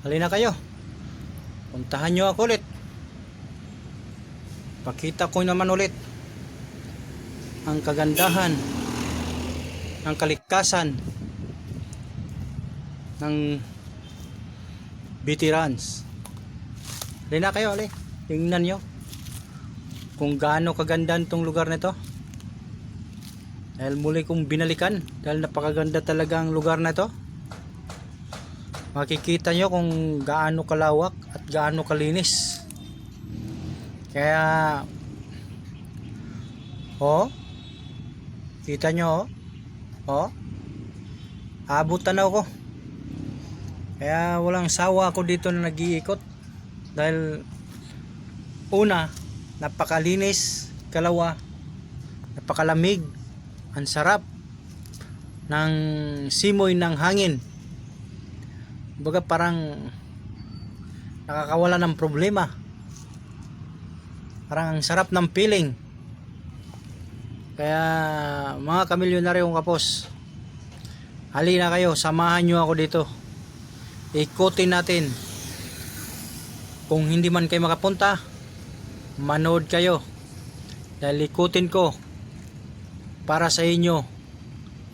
Halina kayo. Puntahan nyo ako ulit. Pakita ko naman ulit ang kagandahan ng kalikasan ng veterans. Halina kayo, halina. Tingnan nyo kung gaano kaganda itong lugar na ito. Dahil muli kong binalikan, dahil napakaganda talaga ang lugar na ito. Makikita nyo kung gaano kalawak at gaano kalinis. Kaya kita nyo abot tanaw ko. Kaya walang sawa ako dito na nag-iikot. Dahil una, napakalinis, kalawa, napakalamig, ang sarap ng simoy ng hangin. Baga parang nakakawala ng problema. Parang ang sarap ng feeling. Kaya mga kamilyonaryong kapos, halina kayo, samahan nyo ako dito. Ikutin natin. Kung hindi man kayo makapunta, manood kayo. Dahil ikutin ko para sa inyo.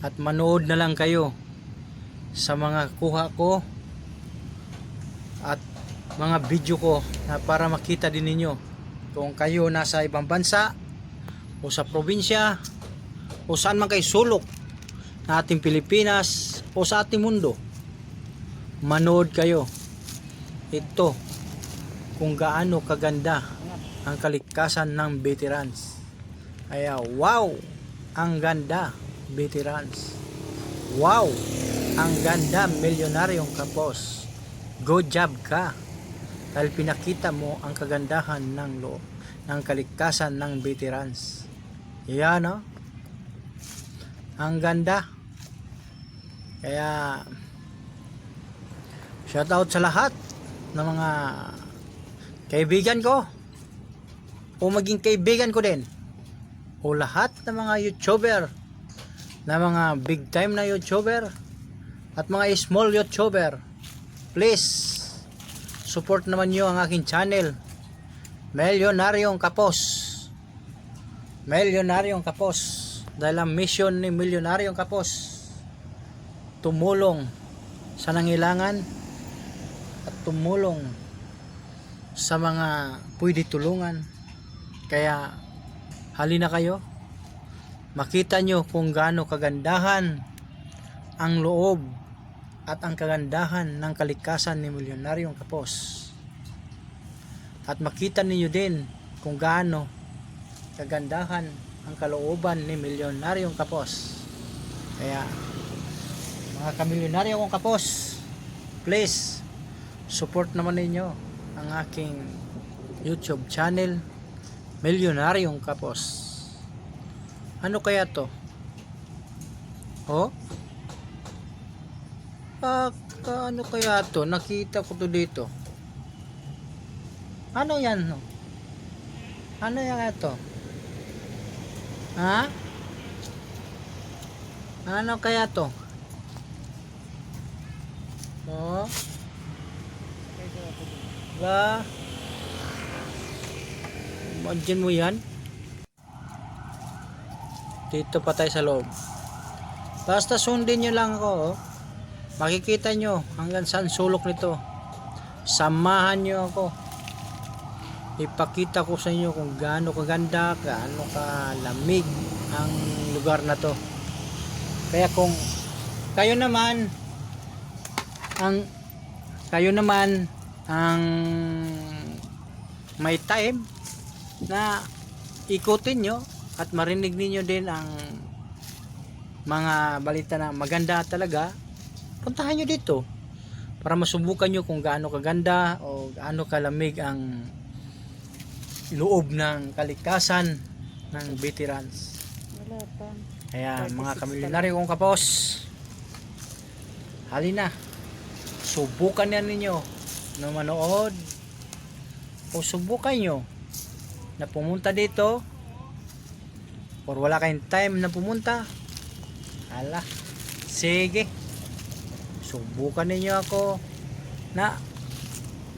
At manood na lang kayo sa mga kuha ko at mga video ko na para makita din ninyo kung kayo nasa ibang bansa o sa probinsya o saan man kayo sulok na ating Pilipinas o sa ating mundo. Manood kayo. Ito kung gaano kaganda ang kalikasan ng veterans. Kaya wow, ang ganda veterans. Wow, ang ganda milyonaryong kapos. Good job ka. Dahil pinakita mo ang kagandahan ng kalikasan ng veterans. Yan o. Ang ganda. Kaya shout out sa lahat ng mga kaibigan ko o maging kaibigan ko din o lahat ng mga YouTuber na mga big time na YouTuber at mga small YouTuber. Please support naman nyo ang aking channel, Milyonaryong Kapos. Milyonaryong Kapos. Dahil ang mission ni Milyonaryong Kapos, tumulong sa nangailangan at tumulong sa mga pwede tulungan. Kaya halina kayo, makita nyo kung gaano kagandahan ang loob at ang kagandahan ng kalikasan ni Milyonaryong Kapos. At makita ninyo din kung gaano kagandahan ang kalooban ni Milyonaryong Kapos. Kaya mga kamilyonaryong kapos, please support naman ninyo ang aking YouTube channel, Milyonaryong Kapos. Ano kaya to? Ano kaya to? Nakita ko to dito. Ano yan? Ano yan to? Ha? Ano kaya to? Imagine mo yan. Dito pa tayo sa loob. Basta sundin nyo lang ako. Makikita nyo hanggang saan sulok nito. Samahan nyo ako. Ipakita ko sa inyo kung gaano kaganda, gaano kalamig ang lugar na to. Kaya kung kayo naman ang may time na ikutin nyo at marinig ninyo din ang mga balita na maganda talaga, puntahan nyo dito para masubukan nyo kung gaano kaganda o gaano kalamig ang loob ng kalikasan ng veterans. Kaya mga kamilyonaryo kong kapos, halina, subukan yan ninyo na manood o subukan nyo na pumunta dito or wala kayong time na pumunta. Sige, subukan ninyo ako na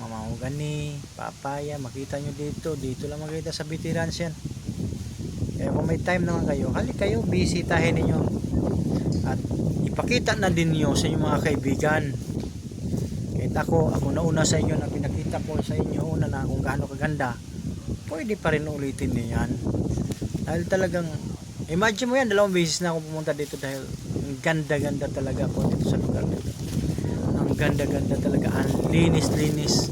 mamahogani, papaya, makita nyo dito lang makita sa veterans yan. Kaya kung may time naman kayo, halik kayo, bisitahin ninyo at ipakita na din niyo sa inyong mga kaibigan. Kahit ako nauna sa inyo na pinakita ko sa inyo una na kung gaano kaganda, pwede pa rin ulitin niyo yan. Dahil talagang, imagine mo yan, 2 beses na ako pumunta dito dahil ang ganda-ganda talaga po dito sa lugar nito. Ang ganda-ganda talaga, ang linis-linis,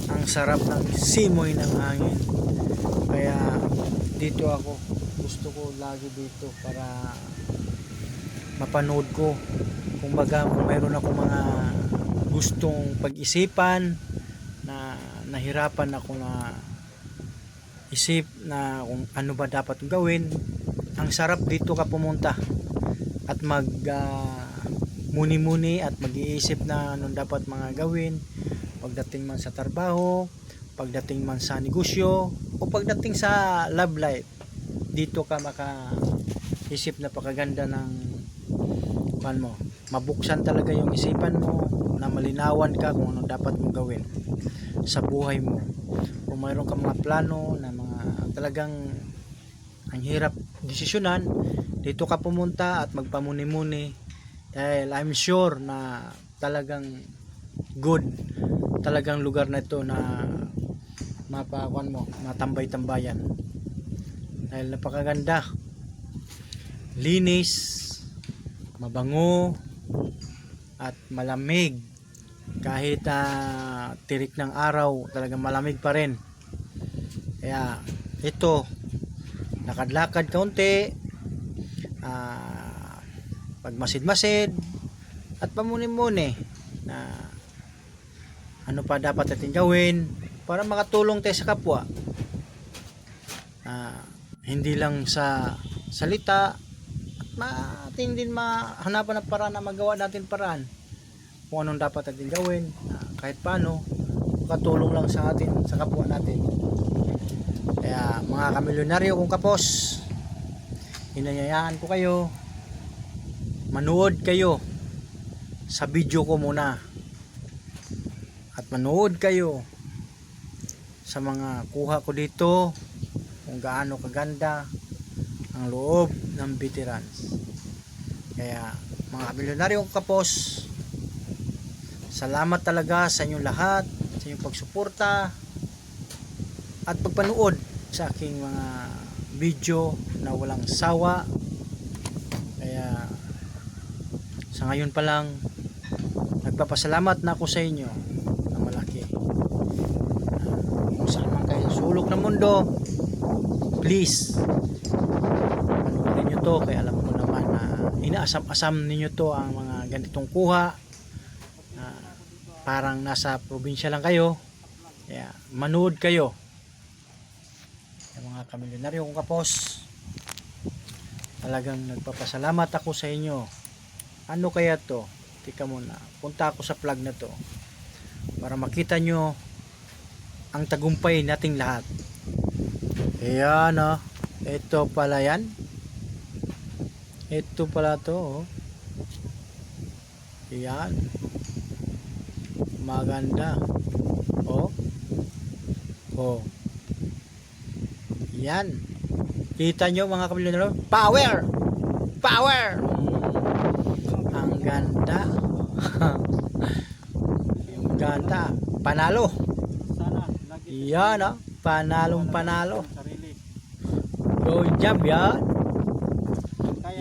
ang sarap ng simoy ng hangin. Kaya dito ako, gusto ko lagi dito para mapanood ko. Kung mayroon ako mga gustong pag-isipan na nahirapan ako na isip na kung ano ba dapat gawin, ang sarap dito ka pumunta at muni-muni at mag-iisip na anong dapat mga gawin pagdating man sa trabaho, pagdating man sa negosyo, o pagdating sa love life. Dito ka maka-isip na pakaganda ng mo. Mabuksan talaga yung isipan mo, na malinawan ka kung ano dapat mong gawin sa buhay mo. Kung mayroon ka mga plano na mga talagang ang hirap desisyonan, dito ka pumunta at magpamuni-muni dahil I'm sure na talagang good talagang lugar na ito na matambay-tambayan dahil napakaganda, linis, mabango at malamig. Kahit tirik ng araw, talagang malamig pa rin. Kaya ito, lakad-lakad kaunti, pagmasid-masid at pamuni-muni na ano pa dapat natin gawin para makatulong tayo sa kapwa. Hindi lang sa salita, ating din mahanapan ng paraan na magawa natin paraan kung anong dapat natin gawin, kahit paano makatulong lang sa atin, sa kapwa natin. Kaya mga kamilyonaryo kong kapos, hinayayaan ko kayo manood kayo sa video ko muna at manood kayo sa mga kuha ko dito kung gaano kaganda ang loob ng veterans. Kaya mga kamilyonaryo kong kapos, salamat talaga sa inyong lahat, sa inyong pagsuporta at pagpanood sa aking mga video na walang sawa. Kaya sa ngayon pa lang, nagpapasalamat na ako sa inyo na malaki. Kung saan man kayo sulok ng mundo, please panoorin nyo to. Kaya alam ko naman na inaasam-asam ninyo to ang mga ganitong kuha. Parang nasa probinsya lang kayo. Kaya manood kayo. Yung mga kamilyonaryo kong kapos, talagang nagpapasalamat ako sa inyo. Ano kaya to? Tika muna, punta ako sa plug na to para makita nyo ang tagumpay nating lahat. Ayan o, ito pala yan. Ito pala to. Ayan, maganda. Yan, kita nyo mga kamilyonaryo, power ang ganda. Ang ganda, panalo. Yan o, panalo. Good job yan.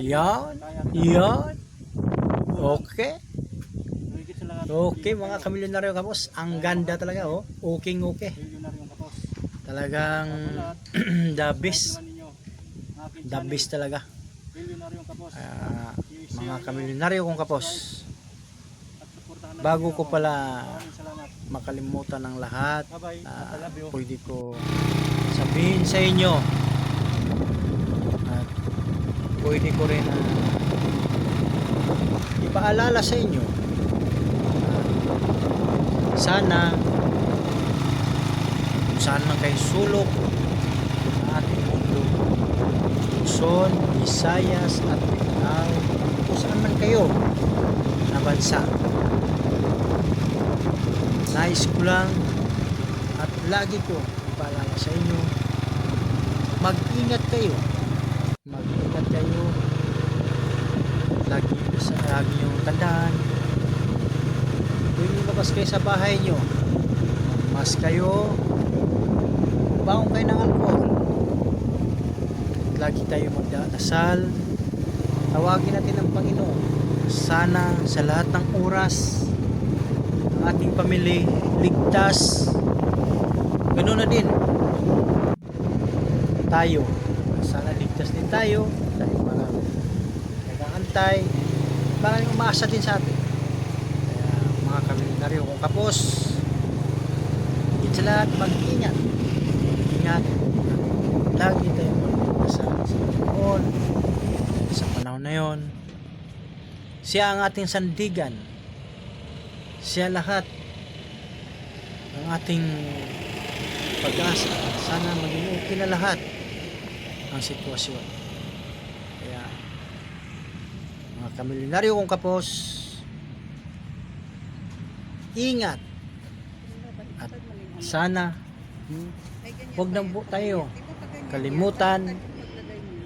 Yan. Okay mga kamilyonaryo kapos, ang ganda talaga okay. Talagang the best talaga. Mga kamilyonaryo kong kapos, bago ko pala makalimutan ng lahat, pwede ko sabihin sa inyo at pwede ko rin ipaalala sa inyo, sana kung saan man kayo sulok ng ating mundo, Luzon, Visayas at Mindanao, kung saan man kayo na bansa, nais ko lang lagi ko ipaalala sa inyo, mag-ingat kayo. Mag-ingat kayo. Lagi yung tandaan. Kung lumabas kayo sa bahay nyo, mas kayo, bangon kayo ng alcohol. Lagi tayo magdasal. Tawagin natin ang Panginoon. Sana sa lahat ng oras ang ating pamilya ligtas. Ganoon na din tayo. Sana ligtas din tayo dahil maraming nag-aantay, maraming umaasa din sa atin. Kaya mga kamilyonaryo kong kapos, higit sa lahat mag-ingat. Ingat. Lagi tayo magdasal sa Panginoon. Sa panahon na yon, siya ang ating sandigan. Siya lahat ang ating pag-asa. Sana maging okay na lahat ang sitwasyon. Kaya mga kamilyonaryo kong kapos, ingat. At sana huwag na po tayo kalimutan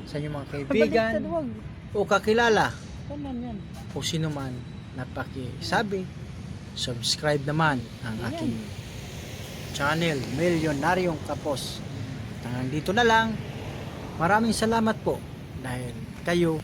sa inyong mga kaibigan o kakilala o sino man na pakisabi, subscribe naman ang aking channel, Milyonaryong Kapos. Hanggang dito na lang. Maraming salamat po dahil kayo